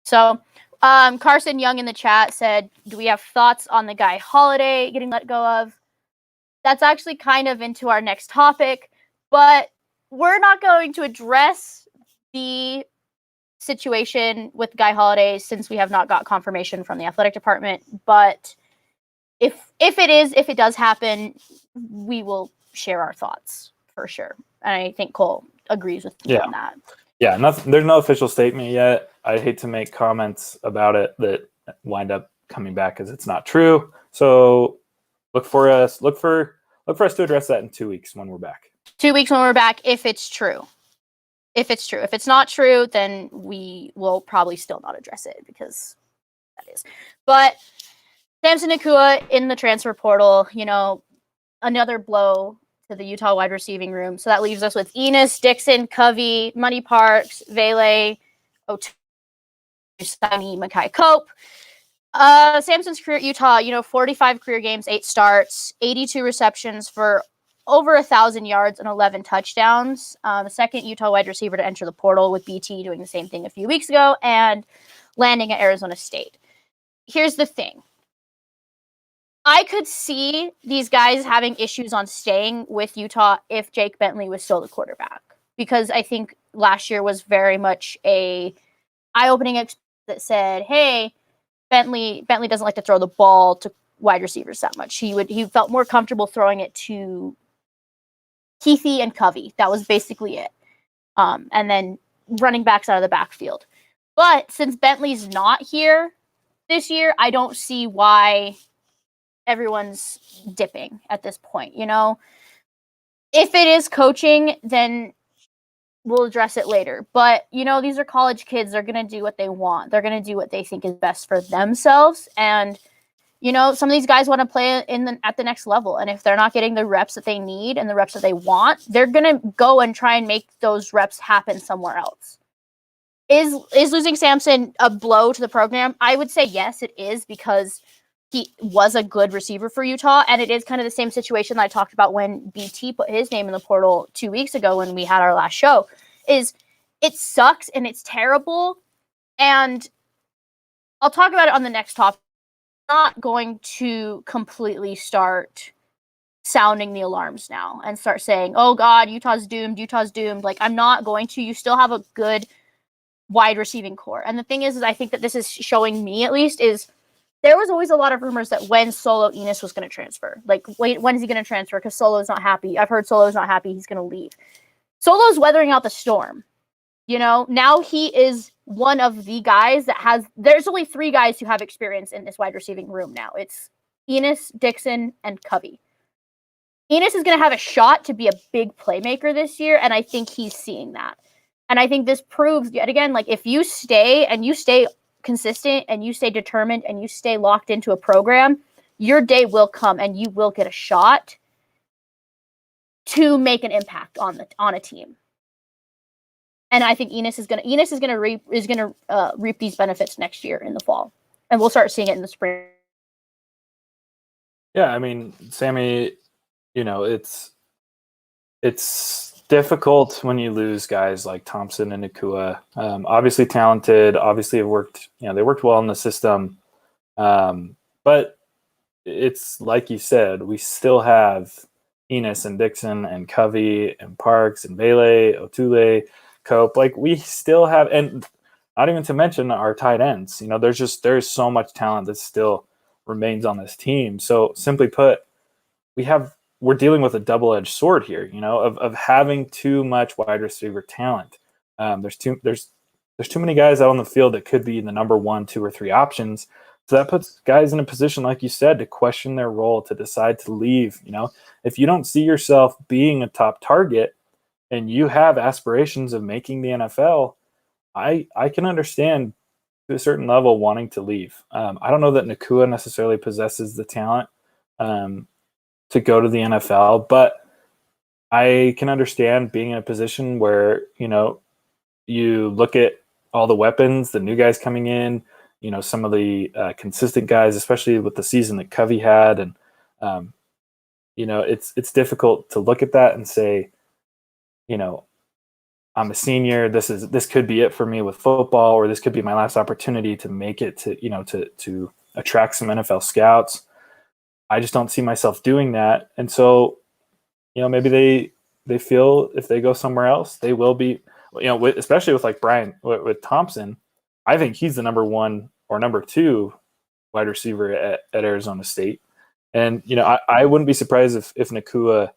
So Carson Young in the chat said, do we have thoughts on the guy Holiday getting let go of? That's actually kind of into our next topic, but we're not going to address the situation with Guy Holiday since we have not got confirmation from the athletic department. But if it does happen, we will share our thoughts for sure. And I think Cole agrees with me on that. Yeah, there's no official statement yet. I hate to make comments about it that wind up coming back as it's not true. So look for us to address that in 2 weeks when we're back. 2 weeks when we're back, if it's true. If it's true. If it's not true, then we will probably still not address it because that is. But Samson Nacua in the transfer portal, another blow to the Utah wide receiving room. So that leaves us with Enos, Dixon, Covey, Money Parks, Vele, Ute Dash, Mackay Cope. Samson's career at Utah, 45 career games, 8 starts, 82 receptions for over 1,000 yards and 11 touchdowns. The second Utah wide receiver to enter the portal, with BT doing the same thing a few weeks ago and landing at Arizona State. Here's the thing. I could see these guys having issues on staying with Utah if Jake Bentley was still the quarterback, because I think last year was very much a eye-opening experience that said, hey, Bentley doesn't like to throw the ball to wide receivers that much. He felt more comfortable throwing it to Keithy and Covey. That was basically it. And then running backs out of the backfield. But since Bentley's not here this year, I don't see why everyone's dipping at this point. If it is coaching, then we'll address it later. But, these are college kids. They're going to do what they want. They're going to do what they think is best for themselves. And, some of these guys want to play at the next level. And if they're not getting the reps that they need and the reps that they want, they're going to go and try and make those reps happen somewhere else. Is losing Samson a blow to the program? I would say yes, it is, because he was a good receiver for Utah. And it is kind of the same situation that I talked about when BT put his name in the portal 2 weeks ago when we had our last show. Is it sucks and it's terrible. And I'll talk about it on the next topic. I'm not going to completely start sounding the alarms now and start saying, oh God, Utah's doomed. Like, I'm not going to. You still have a good wide receiving core. And the thing is I think that this is showing me, at least, is there was always a lot of rumors that when Solo Enos was going to transfer. Like, wait, when is he going to transfer? Because Solo's not happy. I've heard Solo's not happy. He's going to leave. Solo's weathering out the storm. Now he is one of the guys that there's only 3 guys who have experience in this wide receiving room now. It's Enos, Dixon, and Covey. Enos is going to have a shot to be a big playmaker this year, and I think he's seeing that. And I think this proves, yet again, like, if you stay consistent and you stay determined and you stay locked into a program, your day will come and you will get a shot to make an impact on a team. And I think Enos is gonna reap these benefits next year in the fall, and we'll start seeing it in the spring. Yeah, I mean, Sammy, it's difficult when you lose guys like Thompson and Nacua. Obviously talented, obviously have worked. They worked well in the system, but it's like you said, we still have Enos and Dixon and Covey and Parks and Bagley, Otule, Cope. Like, we still have, and not even to mention our tight ends. There's so much talent that still remains on this team. So simply put, we're dealing with a double-edged sword here, of having too much wide receiver talent. There's too many guys out on the field that could be the number 1, 2, or 3 options. So that puts guys in a position, like you said, to question their role, to decide to leave. If you don't see yourself being a top target and you have aspirations of making the NFL, I can understand to a certain level wanting to leave. I don't know that Nacua necessarily possesses the talent to go to the NFL, but I can understand being in a position where, you look at all the weapons, the new guys coming in, some of the consistent guys, especially with the season that Covey had. And, it's difficult to look at that and say, I'm a senior. This could be it for me with football, or this could be my last opportunity to make it to attract some NFL scouts. I just don't see myself doing that. And so, maybe they feel if they go somewhere else, they will be, especially with like Brian, with Thompson, I think he's the number 1 or number 2 wide receiver at Arizona State. And, I wouldn't be surprised if Nakua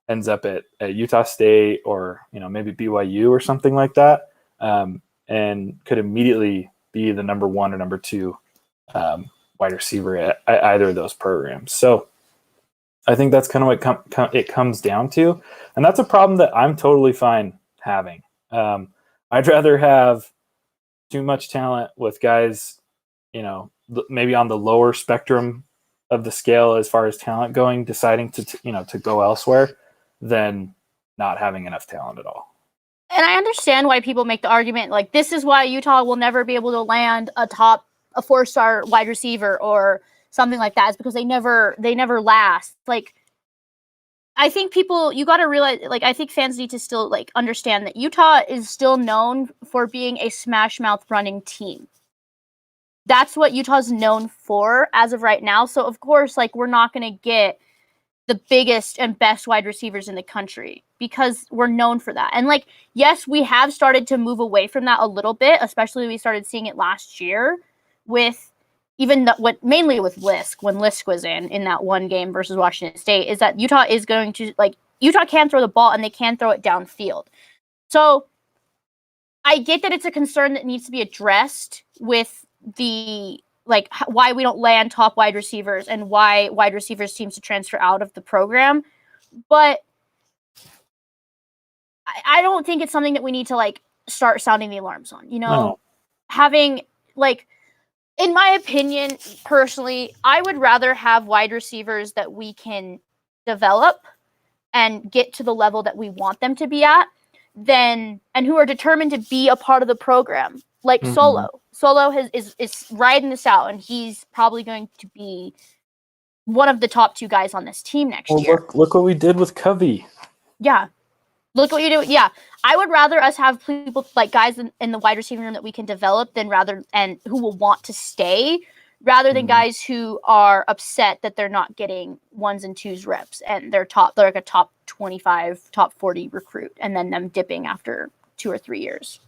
ends up at Utah State or, maybe BYU or something like that, and could immediately be the number 1 or number 2 wide receiver at either of those programs. So I think that's kind of what it comes down to. And that's a problem that I'm totally fine having. I'd rather have too much talent with guys, maybe on the lower spectrum of the scale as far as talent going, deciding to go elsewhere than not having enough talent at all. And I understand why people make the argument, like, this is why Utah will never be able to land a 4-star wide receiver or something like that. It's because they never last. Like, I think you got to realize, like, I think fans need to still, like, understand that Utah is still known for being a smash mouth running team. That's what Utah's known for as of right now. So, of course, like, we're not going to get the biggest and best wide receivers in the country because we're known for that. And, like, yes, we have started to move away from that a little bit, especially we started seeing it last year with mainly with Lisk, when Lisk was in that one game versus Washington State, is that Utah is going to, like, Utah can throw the ball and they can throw it downfield. So I get that it's a concern that needs to be addressed with the, like, why we don't land top wide receivers and why wide receivers seems to transfer out of the program. But I don't think it's something that we need to, like, start sounding the alarms on, No. Having, like, in my opinion, personally, I would rather have wide receivers that we can develop and get to the level that we want them to be at and who are determined to be a part of the program. Like Solo. Solo is riding this out, and he's probably going to be one of the top 2 guys on this team next year. Look what we did with Covey. Yeah. Look what you do. Yeah. I would rather us have people, like, guys in the wide receiving room that we can develop and who will want to stay, rather than guys who are upset that they're not getting 1s and 2s reps and they're like a top 25, top 40 recruit, and then them dipping after 2 or 3 years.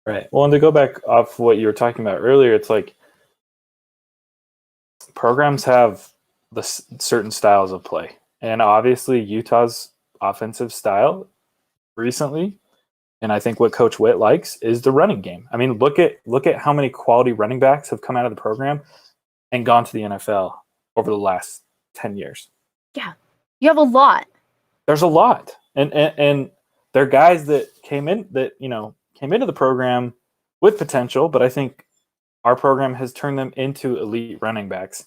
Right. Well, and to go back off what you were talking about earlier, it's like programs have the certain styles of play. And obviously Utah's offensive style recently, and I think what Coach Witt likes, is the running game. I mean, look at how many quality running backs have come out of the program and gone to the NFL over the last 10 years. Yeah. You have a lot. There's a lot. And they're guys that came into the program with potential, but I think our program has turned them into elite running backs.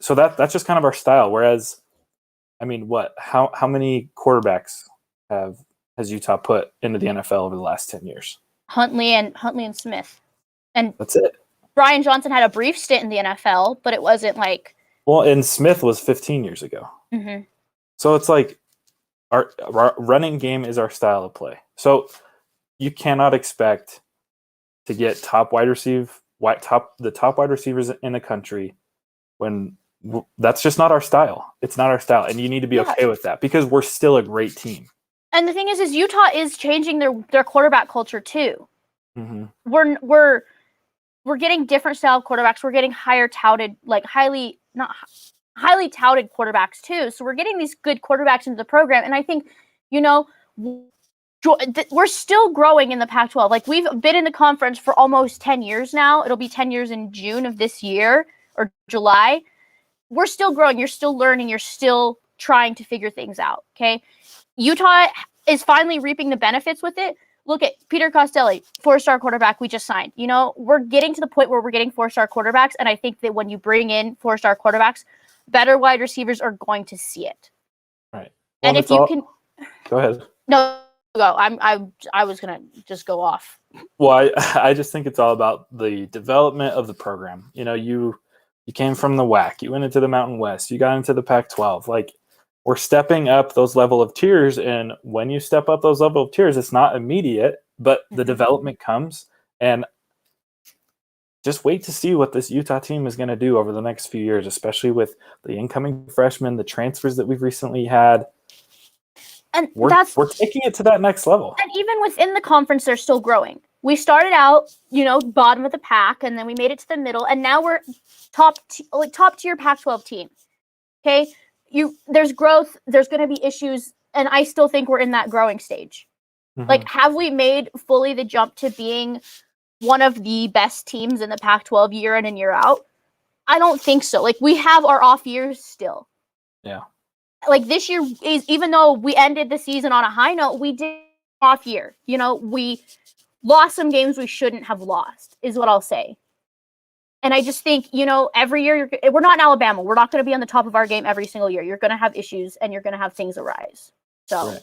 So that's just kind of our style. Whereas, I mean, how many quarterbacks has Utah put into the NFL over the last 10 years? Huntley and Smith. And that's it. Brian Johnson had a brief stint in the NFL, but it wasn't like... Well, and Smith was 15 years ago. So it's like our running game is our style of play. So you cannot expect to get the top wide receivers in the country when that's just not our style. It's not our style, and you need to be okay with that because we're still a great team. And the thing is Utah is changing their quarterback culture too. We're getting different style of quarterbacks. We're getting higher touted, like highly touted quarterbacks too. So we're getting these good quarterbacks into the program, and I think we're still growing in the Pac-12. Like, we've been in the conference for almost 10 years now. It'll be 10 years in June of this year or July. We're still growing. You're still learning. You're still trying to figure things out. Okay. Utah is finally reaping the benefits with it. Look at Peter Costelli, 4-star quarterback we just signed. We're getting to the point where we're getting 4-star quarterbacks. And I think that when you bring in 4-star quarterbacks, better wide receivers are going to see it. Right. Well, and if you can go ahead. No, go. I was gonna just go off. Well, I just think it's all about the development of the program. You came from the WAC, you went into the Mountain West, you got into the Pac-12. Like, we're stepping up those level of tiers, and when you step up those level of tiers, it's not immediate, but the development comes, and just wait to see what this Utah team is going to do over the next few years, especially with the incoming freshmen, the transfers that we've recently had. And we're taking it to that next level. And even within the conference, they're still growing. We started out, bottom of the pack, and then we made it to the middle, and now we're top tier Pac-12 team. Okay, there's growth. There's going to be issues, and I still think we're in that growing stage. Mm-hmm. Like, have we made fully the jump to being one of the best teams in the Pac-12 year in and year out? I don't think so. Like, we have our off years still. Yeah. Like, this year, even though we ended the season on a high note, we did off year. We lost some games we shouldn't have lost, is what I'll say. And I just think, every year, we're not in Alabama. We're not going to be on the top of our game every single year. You're going to have issues, and you're going to have things arise. So. Right.